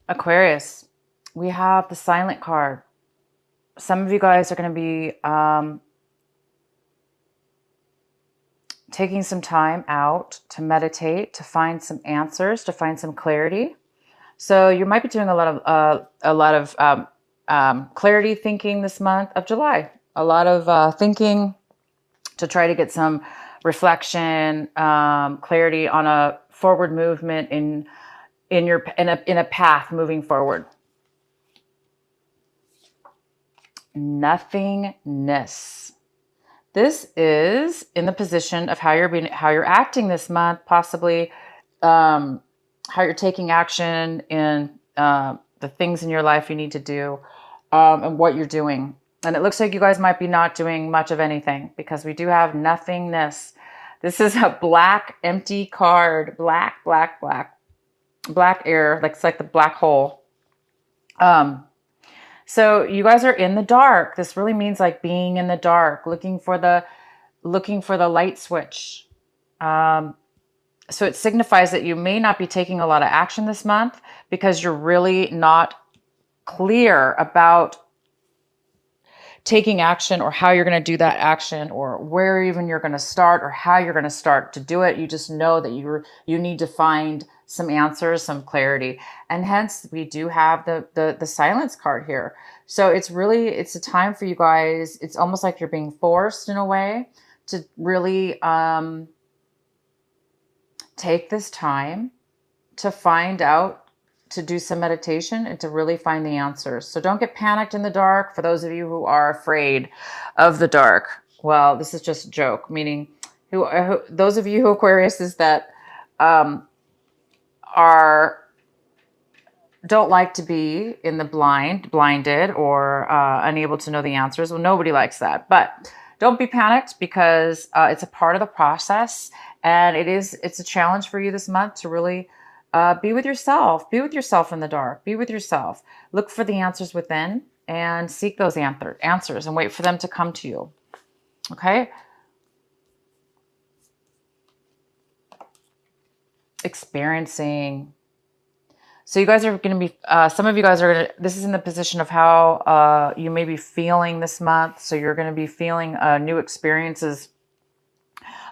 Aquarius, we have the silent card. Some of you guys are going to be taking some time out to meditate, to find some answers, to find some clarity. So you might be doing a lot of clarity thinking this month of July. A lot of thinking to try to get some reflection, clarity on a forward movement in a path moving forward. Nothingness. This is in the position of how you're acting this month, possibly how you're taking action in the things in your life you need to do, and what you're doing. And it looks like you guys might be not doing much of anything because we do have nothingness. This is a black, empty card. Black, black, black. Black air, like it's like the black hole. So you guys are in the dark. This really means like being in the dark, looking for the light switch. So it signifies that you may not be taking a lot of action this month because you're really not clear about taking action or how you're going to do that action or where even you're going to start or how you're going to start to do it. You just know that you need to find some answers, some clarity. And hence we do have the silence card here. So it's a time for you guys. It's almost like you're being forced in a way to really take this time to find out, to do some meditation and to really find the answers. So don't get panicked in the dark. For those of you who are afraid of the dark, well, this is just a joke, meaning those of you who Aquarius is that don't like to be in the blinded or unable to know the answers. Well, nobody likes that, but don't be panicked because it's a part of the process, and it's a challenge for you this month to really be with yourself. Be with yourself in the dark. Be with yourself. Look for the answers within and seek those answers and wait for them to come to you. Okay? Experiencing. So you guys are going to be, some of you guys are going to, this is in the position of how you may be feeling this month. So you're going to be feeling new experiences,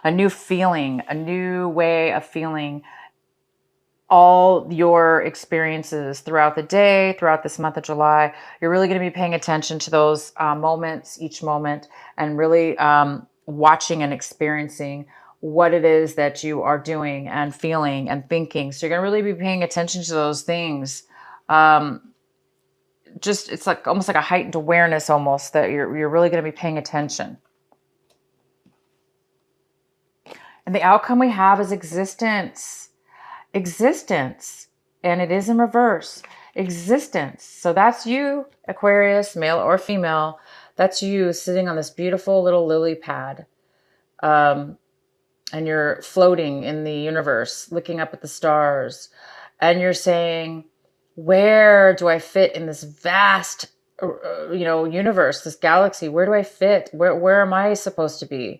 a new feeling, a new way of feeling all your experiences throughout the day, throughout this month of July. You're really going to be paying attention to those moments, each moment, and really watching and experiencing what it is that you are doing and feeling and thinking. So you're going to really be paying attention to those things. It's like almost like a heightened awareness almost that you're really going to be paying attention. And the outcome we have is existence. Existence. And it is in reverse. Existence. So that's you, Aquarius, male or female. That's you sitting on this beautiful little lily pad. And you're floating in the universe, looking up at the stars. And you're saying, where do I fit in this vast, universe, this galaxy? Where do I fit? Where am I supposed to be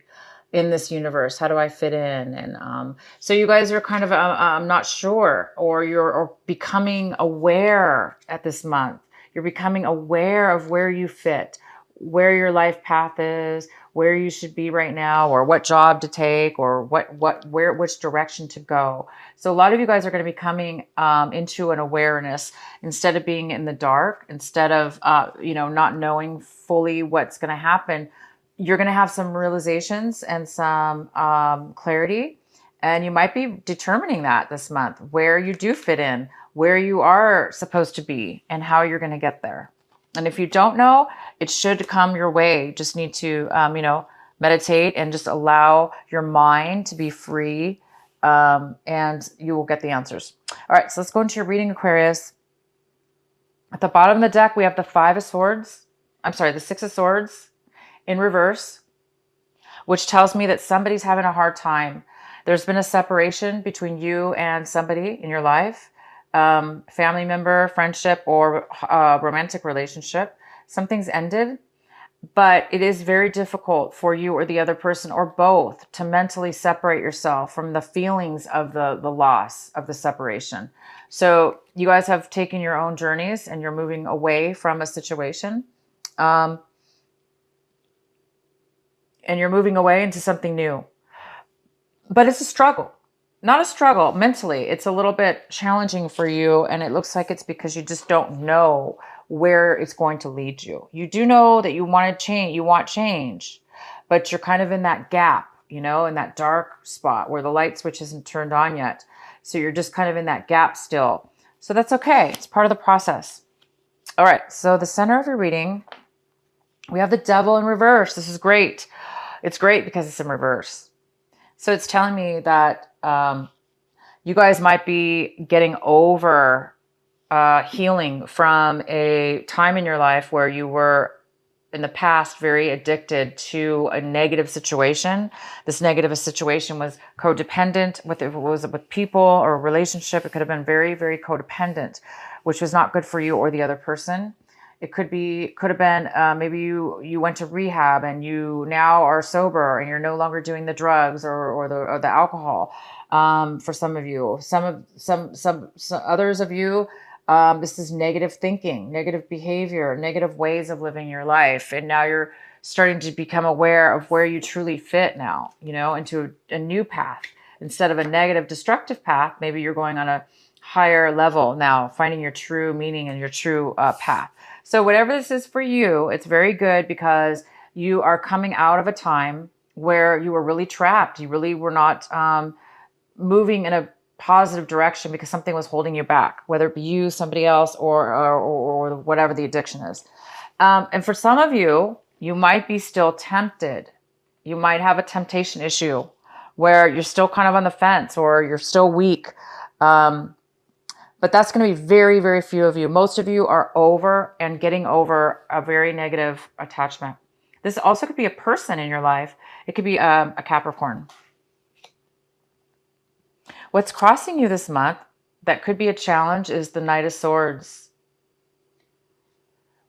in this universe? How do I fit in? And so you guys are kind of, I'm not sure, or you're becoming aware at this month. You're becoming aware of where you fit, where your life path is, where you should be right now, or what job to take, or which direction to go. So a lot of you guys are going to be coming into an awareness instead of being in the dark, instead of not knowing fully what's going to happen. You're going to have some realizations and some clarity, and you might be determining that this month, where you do fit in, where you are supposed to be, and how you're going to get there. And if you don't know, it should come your way. You just need to, meditate and just allow your mind to be free, and you will get the answers. All right, so let's go into your reading, Aquarius. At the bottom of the deck, we have the the Six of Swords in reverse, which tells me that somebody's having a hard time. There's been a separation between you and somebody in your life. Family member, friendship, or romantic relationship. Something's ended, But it is very difficult for you or the other person or both to mentally separate yourself from the feelings of the loss of the separation. So you guys have taken your own journeys and you're moving away from a situation. Um, and you're moving away into something new. But it's a struggle. Not a struggle mentally. It's a little bit challenging for you. And it looks like it's because you just don't know where it's going to lead you. You do know that you want to change, you want change, but you're kind of in that gap, you know, in that dark spot where the light switch isn't turned on yet. So you're just kind of in that gap still. So that's okay. It's part of the process. All right. So the center of your reading, we have the devil in reverse. This is great. It's great because it's in reverse. So it's telling me that you guys might be getting over healing from a time in your life where you were in the past very addicted to a negative situation. This negative situation was codependent, if it was with people or a relationship, it could have been very, very codependent, which was not good for you or the other person. It could have been maybe you went to rehab and you now are sober and you're no longer doing the drugs or the alcohol. For some of you, some others of you, this is negative thinking, negative behavior, negative ways of living your life, and now you're starting to become aware of where you truly fit now. You know, into a new path instead of a negative, destructive path. Maybe you're going on a higher level now, finding your true meaning and your true path. So whatever this is for you, it's very good because you are coming out of a time where you were really trapped. You really were not moving in a positive direction because something was holding you back, whether it be you, somebody else, or whatever the addiction is. And for some of you, you might be still tempted. You might have a temptation issue where you're still kind of on the fence or you're still weak. But that's going to be very, very few of you. Most of you are over and getting over a very negative attachment. This also could be a person in your life. It could be a Capricorn. What's crossing you this month that could be a challenge is the Knight of Swords.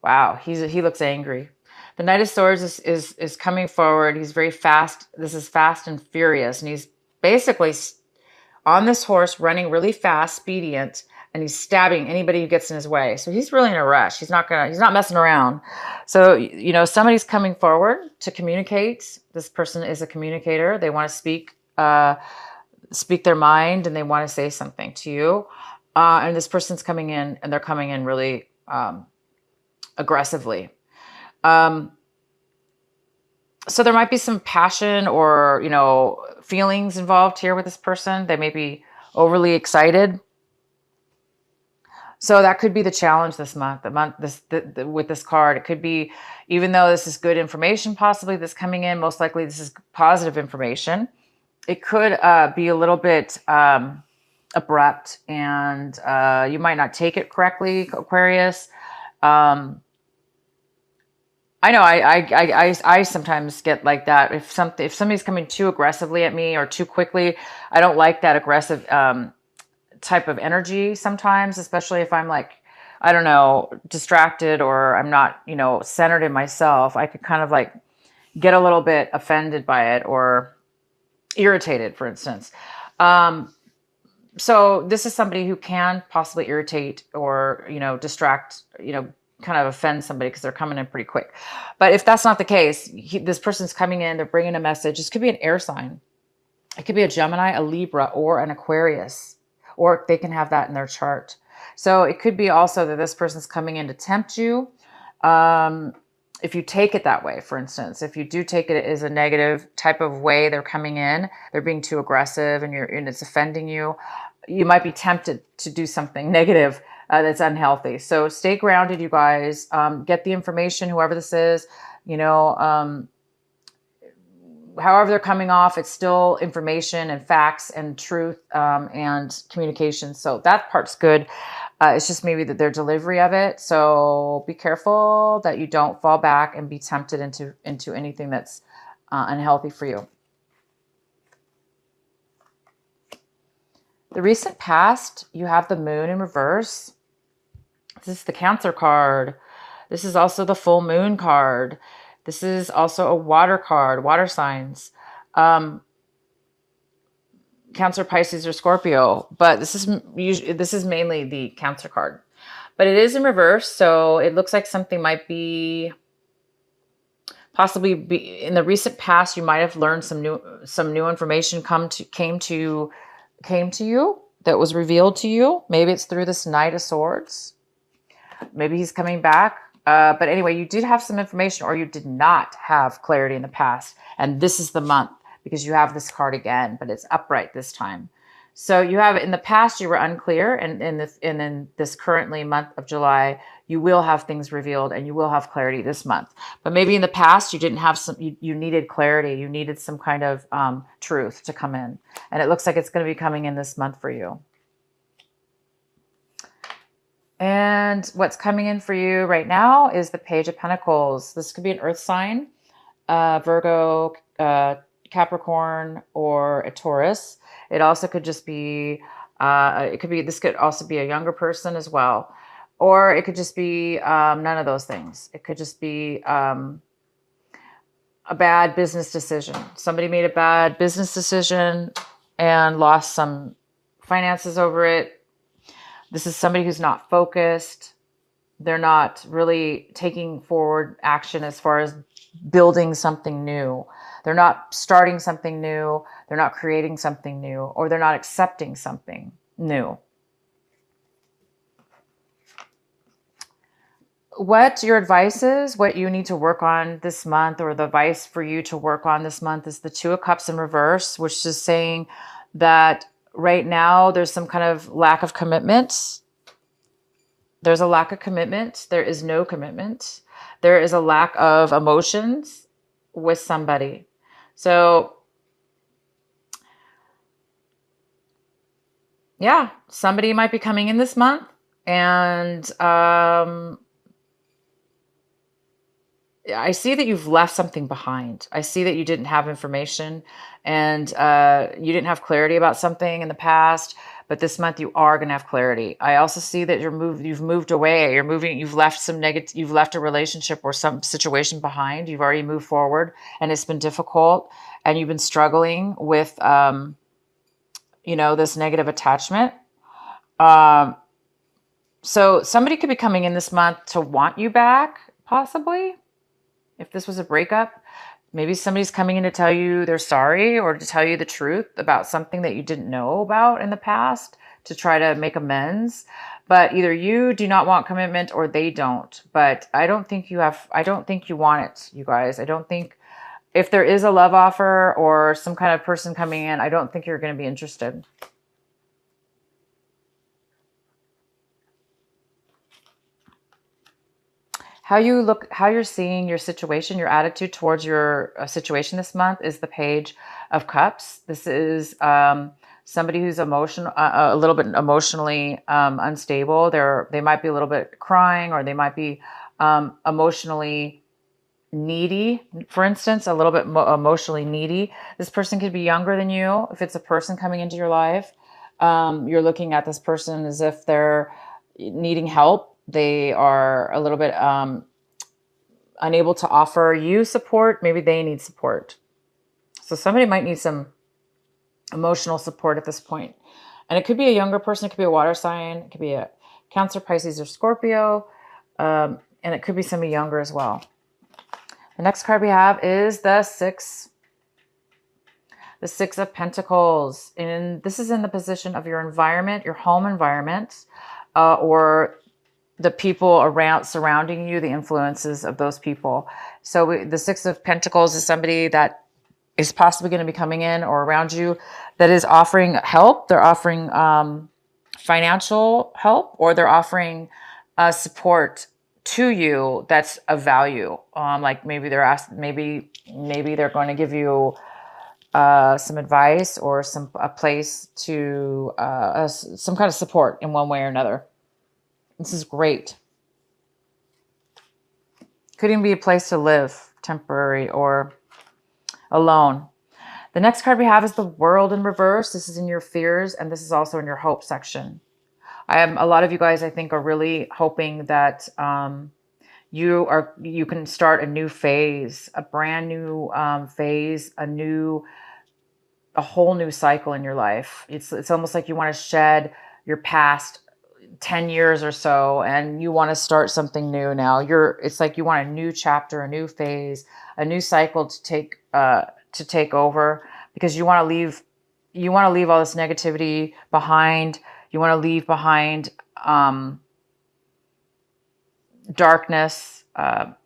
Wow, he looks angry. The Knight of Swords is coming forward. He's very fast. This is fast and furious. And he's basically on this horse running really fast, expedient, and he's stabbing anybody who gets in his way. So he's really in a rush. He's not messing around. So, you know, somebody's coming forward to communicate. This person is a communicator. They want to speak their mind and they want to say something to you. And this person's coming in and they're coming in really aggressively. So there might be some passion or, you know, feelings involved here with this person. They may be overly excited. So that could be the challenge this month. With this card, it could be, even though this is good information, possibly that's coming in, most likely this is positive information. It could be a little bit abrupt, and you might not take it correctly, Aquarius. I know I sometimes get like that. If somebody's coming too aggressively at me or too quickly, I don't like that aggressive type of energy sometimes, especially if I'm like, I don't know, distracted or I'm not, you know, centered in myself. I could kind of like get a little bit offended by it or irritated, for instance. So this is somebody who can possibly irritate or, you know, distract, you know, kind of offend somebody because they're coming in pretty quick. But if that's not the case, this person's coming in, they're bringing a message. This could be an air sign. It could be a Gemini, a Libra, or an Aquarius, or they can have that in their chart. So it could be also that this person's coming in to tempt you. If you take it that way, for instance, if you do take it as a negative type of way, they're coming in, they're being too aggressive and it's offending you, you might be tempted to do something negative that's unhealthy. So stay grounded, you guys. Get the information, whoever this is, you know, however they're coming off, it's still information and facts and truth and communication. So that part's good. It's just maybe that their delivery of it. So be careful that you don't fall back and be tempted into anything that's unhealthy for you. The recent past, you have the Moon in reverse. This is the Cancer card. This is also the full moon card. This is also a water card, water signs. Cancer, Pisces, or Scorpio, but this is mainly the Cancer card. But it is in reverse, so it looks like something might be possibly be in the recent past. You might have learned some new information came to you that was revealed to you. Maybe it's through this Knight of Swords. Maybe he's coming back. But anyway, you did have some information, or you did not have clarity in the past, and this is the month, because you have this card again, but it's upright this time. So you have, in the past, you were unclear, and in this currently month of July, you will have things revealed and you will have clarity this month. But maybe in the past, you didn't have you needed clarity. You needed some kind of truth to come in. And it looks like it's going to be coming in this month for you. And what's coming in for you right now is the Page of Pentacles. This could be an earth sign, Virgo, Capricorn, or a Taurus. It also could just be, this could also be a younger person as well. Or it could just be none of those things. It could just be a bad business decision. Somebody made a bad business decision and lost some finances over it. This is somebody who's not focused. They're not really taking forward action as far as building something new. They're not starting something new. They're not creating something new, or they're not accepting something new. What your advice is, what you need to work on this month, or the advice for you to work on this month, is the Two of Cups in reverse, which is saying that right now there's some kind of lack of commitment. There's a lack of commitment. There is no commitment. There is a lack of emotions with somebody. So yeah, somebody might be coming in this month, and I see that you've left something behind. I see that you didn't have information, and you didn't have clarity about something in the past, but this month you are going to have clarity. I also see that you've moved away. You've left you've left a relationship or some situation behind. You've already moved forward, and it's been difficult, and you've been struggling with, this negative attachment. So somebody could be coming in this month to want you back, possibly. If this was a breakup, maybe somebody's coming in to tell you they're sorry, or to tell you the truth about something that you didn't know about in the past, to try to make amends. But either you do not want commitment, or they don't. But I don't think you want it, you guys. I don't think, if there is a love offer or some kind of person coming in, I don't think you're going to be interested. How you're seeing your situation, your attitude towards your situation this month is the Page of Cups. This is somebody who's a little bit emotionally unstable. They might be a little bit crying, or they might be emotionally needy, for instance, a little bit emotionally needy. This person could be younger than you. If it's a person coming into your life, you're looking at this person as if they're needing help. They are a little bit unable to offer you support. Maybe they need support. So somebody might need some emotional support at this point. And it could be a younger person. It could be a water sign. It could be a Cancer, Pisces, or Scorpio. And it could be somebody younger as well. The next card we have is the Six of Pentacles. And this is in the position of your environment, your home environment, or the people surrounding you, the influences of those people. So the Six of Pentacles is somebody that is possibly going to be coming in or around you that is offering help. They're offering financial help, or they're offering support to you that's of value. Like maybe maybe they're going to give you some advice, or a place to some kind of support in one way or another. This is great. Could even be a place to live, temporary or alone. The next card we have is the World in reverse. This is in your fears, and this is also in your hope section. A lot of you guys, I think, are really hoping that You can start a new phase, a brand new phase, a whole new cycle in your life. It's almost like you want to shed your past 10 years or so, and you want to start something new now. It's like you want a new chapter, a new phase, a new cycle to take over, because you want to leave all this negativity behind. You want to leave behind darkness, the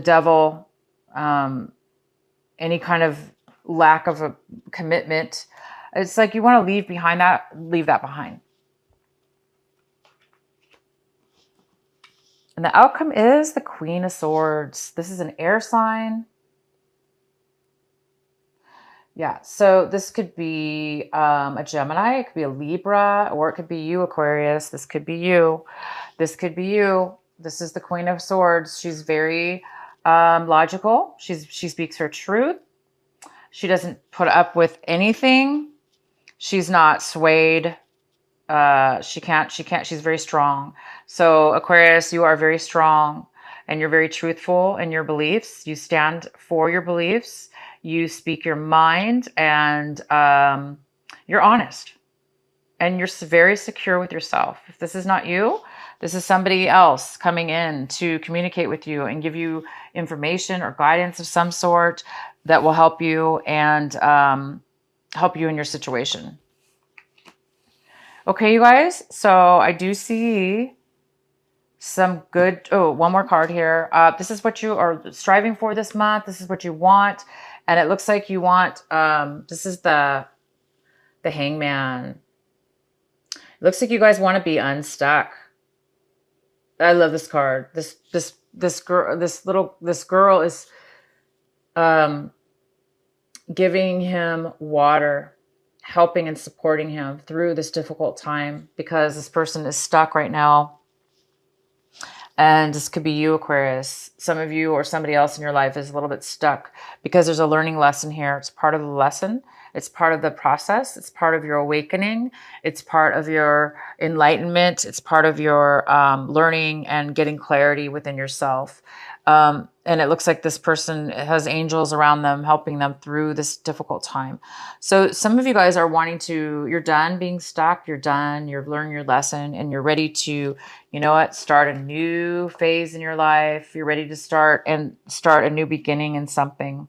devil, any kind of lack of a commitment. It's like you want to leave that behind. And the outcome is the Queen of Swords. This is an air sign. Yeah, so this could be a Gemini, it could be a Libra, or it could be you, Aquarius. This could be you. This could be you. This is the Queen of Swords. She's very logical. She speaks her truth. She doesn't put up with anything. She's not swayed. She can't, she's very strong. So Aquarius, you are very strong, and you're very truthful in your beliefs. You stand for your beliefs. You speak your mind, and you're honest, and you're very secure with yourself. If this is not you, this is somebody else coming in to communicate with you and give you information or guidance of some sort that will help you and help you in your situation. Okay, you guys, so I do see some good, one more card here. This is what you are striving for this month. This is what you want. And it looks like you want, this is the Hangman. It looks like you guys want to be unstuck. I love this card. This girl is giving him water, helping and supporting him through this difficult time, because this person is stuck right now. And this could be you, Aquarius. Some of you or somebody else in your life is a little bit stuck because there's a learning lesson here. It's part of the lesson. It's part of the process. It's part of your awakening. It's part of your enlightenment. It's part of your learning and getting clarity within yourself. And it looks like this person has angels around them, helping them through this difficult time. So some of you guys are you're done being stuck. You're done. You've learned your lesson, and you're ready to, start a new phase in your life. You're ready to start a new beginning in something.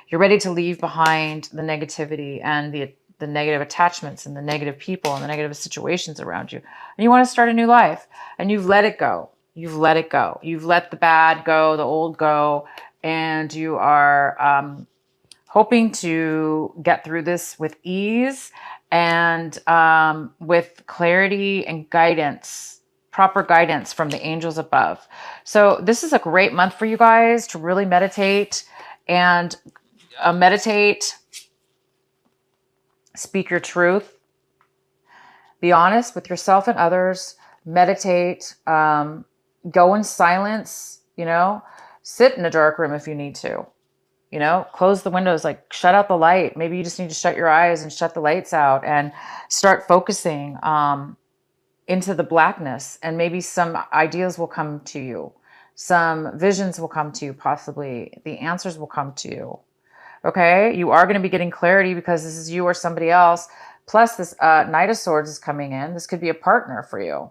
You're ready to leave behind the negativity and the negative attachments and the negative people and the negative situations around you. And you want to start a new life, and you've let it go. You've let it go. You've let the bad go, the old go, and you are hoping to get through this with ease and with clarity and guidance, proper guidance from the angels above. So this is a great month for you guys to really meditate and speak your truth, be honest with yourself and others, meditate, go in silence, sit in a dark room if you need to, close the windows, like shut out the light. Maybe you just need to shut your eyes and shut the lights out and start focusing into the blackness, and maybe some ideas will come to you. Some visions will come to you, possibly. The answers will come to you. Okay? You are going to be getting clarity because this is you or somebody else. Plus this Knight of Swords is coming in. This could be a partner for you.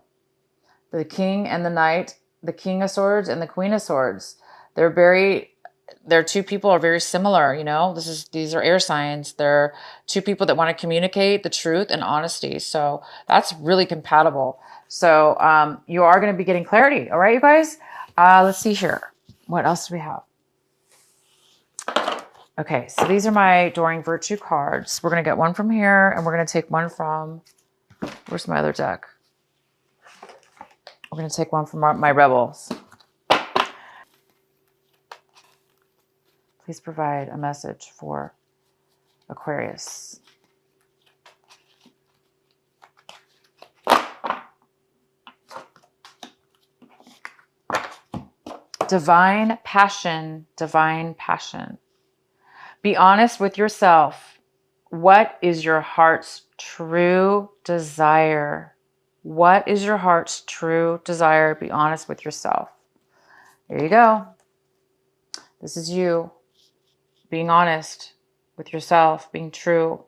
The King and the Knight, the King of Swords and the Queen of Swords. Their two people are very similar, These are air signs. They're two people that want to communicate the truth and honesty. So that's really compatible. So you are going to be getting clarity. All right, you guys? Let's see here. What else do we have? Okay, so these are my Adoring Virtue cards. We're going to get one from here, and we're going to take one from... Where's my other deck? We're going to take one from my Rebels. Please provide a message for Aquarius. Divine passion, divine passion. Be honest with yourself. What is your heart's true desire? What is your heart's true desire? Be honest with yourself. There you go. This is you being honest with yourself, being true.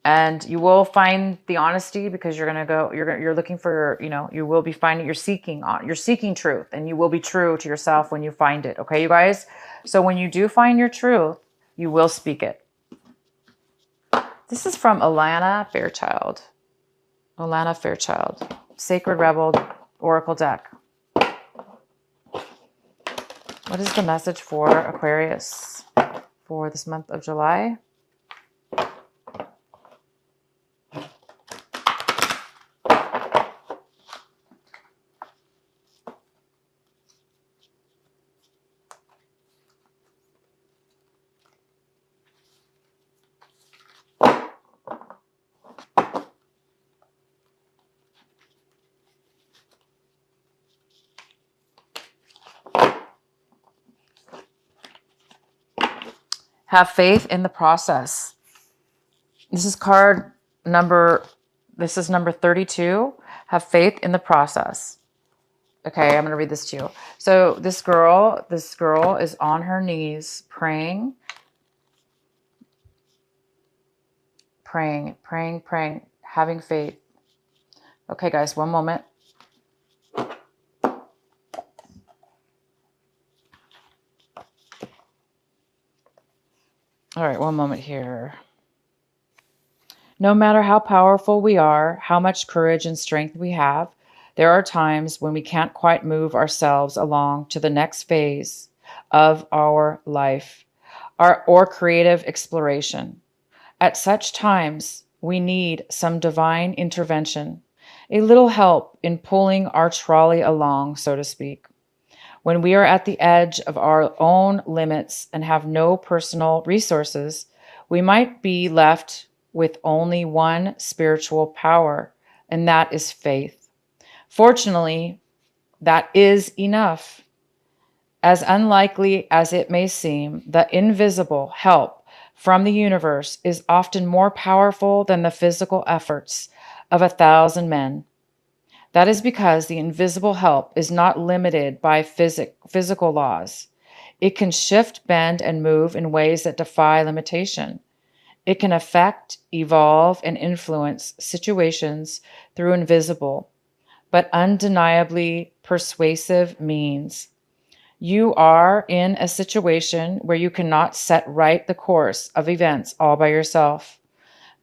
And you will find the honesty because you're looking for, you will be finding, you're seeking truth, and you will be true to yourself when you find it. Okay, you guys? So when you do find your truth, you will speak it. This is from Alana Fairchild. Alana Fairchild, Sacred Rebel Oracle deck. What is the message for Aquarius for this month of July? Have faith in the process. This is number 32. Have faith in the process. Okay, I'm going to read this to you. So this girl is on her knees praying, having faith. Okay, guys, one moment. All right, one moment here. No matter how powerful we are, how much courage and strength we have, there are times when we can't quite move ourselves along to the next phase of our life, or creative exploration. At such times, we need some divine intervention, a little help in pulling our trolley along, so to speak. When we are at the edge of our own limits and have no personal resources, we might be left with only one spiritual power, and that is faith. Fortunately, that is enough. As unlikely as it may seem, the invisible help from the universe is often more powerful than the physical efforts of 1,000 men. That is because the invisible help is not limited by physical laws. It can shift, bend, and move in ways that defy limitation. It can affect, evolve, and influence situations through invisible, but undeniably persuasive means. You are in a situation where you cannot set right the course of events all by yourself.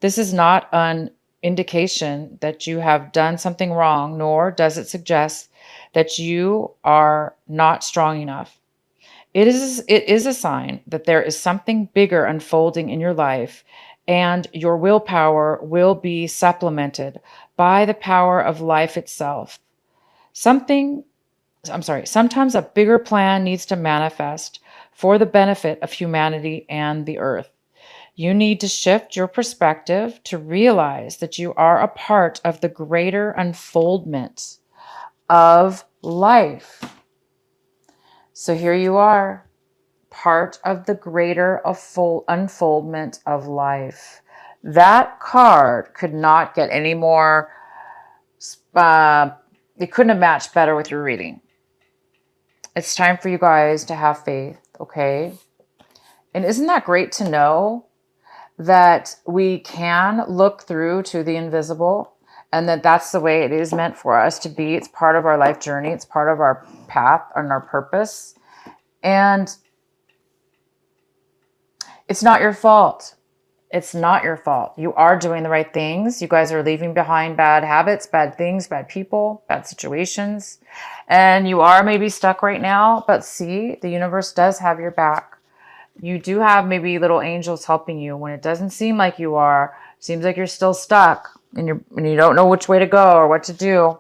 This is not an indication that you have done something wrong, nor does it suggest that you are not strong enough. It is a sign that there is something bigger unfolding in your life, and your willpower will be supplemented by the power of life itself. Sometimes a bigger plan needs to manifest for the benefit of humanity and the earth. You need to shift your perspective to realize that you are a part of the greater unfoldment of life. So here you are, part of the greater unfoldment of life. That card could not get any more, it couldn't have matched better with your reading. It's time for you guys to have faith, okay? And isn't that great to know that we can look through to the invisible, and that's the way it is meant for us to be? It's part of our life journey. It's part of our path and our purpose. And it's not your fault. It's not your fault. You are doing the right things. You guys are leaving behind bad habits, bad things, bad people, bad situations. And you are maybe stuck right now, but see, the universe does have your back. You do have maybe little angels helping you when it doesn't seem like you are. It seems like you're still stuck and you don't know which way to go or what to do.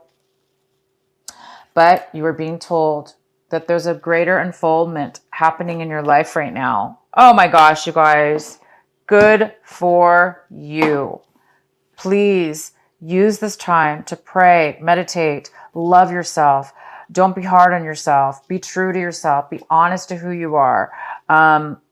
But you are being told that there's a greater unfoldment happening in your life right now. Oh my gosh, you guys. Good for you. Please use this time to pray, meditate, love yourself. Don't be hard on yourself. Be true to yourself. Be honest to who you are.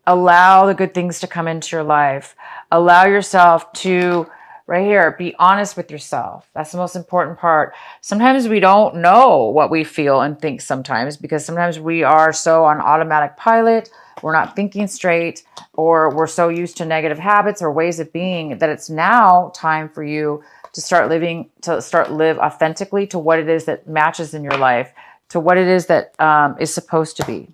Allow the good things to come into your life. Allow yourself to right here, be honest with yourself. That's the most important part. Sometimes we don't know what we feel and think sometimes, because sometimes we are so on automatic pilot, we're not thinking straight, or we're so used to negative habits or ways of being that it's now time for you to start live authentically to what it is that matches in your life, to what it is that is supposed to be.